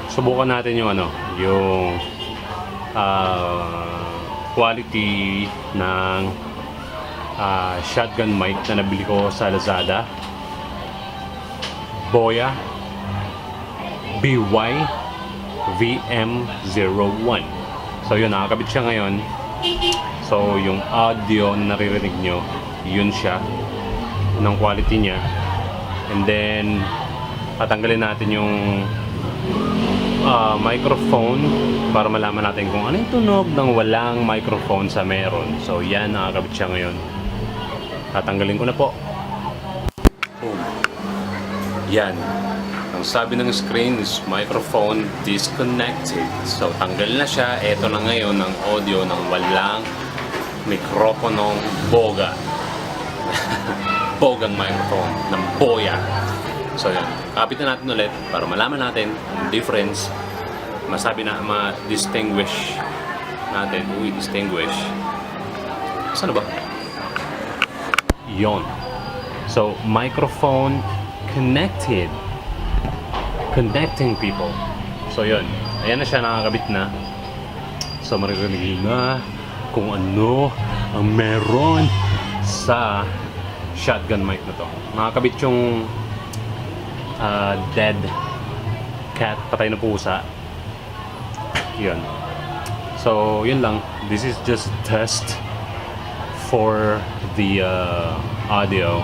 Subukan natin yung yung quality ng shotgun mic na nabili ko sa Lazada. BOYA BY-VM01. So yun, nakakabit siya ngayon. So yung audio na naririnig nyo, yun siya ng quality niya. And then tatanggalin natin yung microphone para malaman natin kung ano yung tunog ng walang microphone sa meron. So yan, nakakabit siya ngayon. Tatanggalin ko na po. Boom. Yan. Ang sabi ng screen is microphone disconnected. So tanggal na siya. Ito na ngayon ang audio ng walang mikroponong boga. Bogang microphone ng BOYA. So yan, kapit na natin ulit para malaman natin ang difference. Masabi na, ma-distinguish natin. Distinguish. Saan ba? Yon. So, microphone connected. Connecting people. So yun, ayan na siya, nakakabit na. So maririnig na kung ano ang meron sa shotgun mic na to. Nakakabit yung dead cat, patay na pusa. Yun. So yun lang, this is just a test for the audio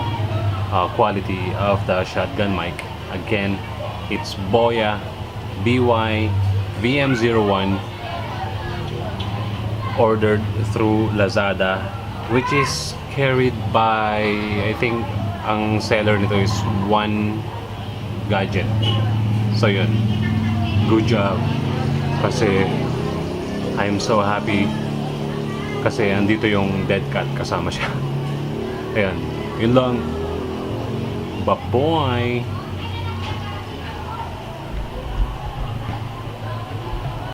quality of the shotgun mic. Again, it's BOYA BY-VM01, ordered through Lazada, which is carried by, I think ang seller nito is One Gadget. So yun, good job, kasi I'm so happy kasi andito yung dead cat, kasama siya. Ayan, yun lang. Bye-bye.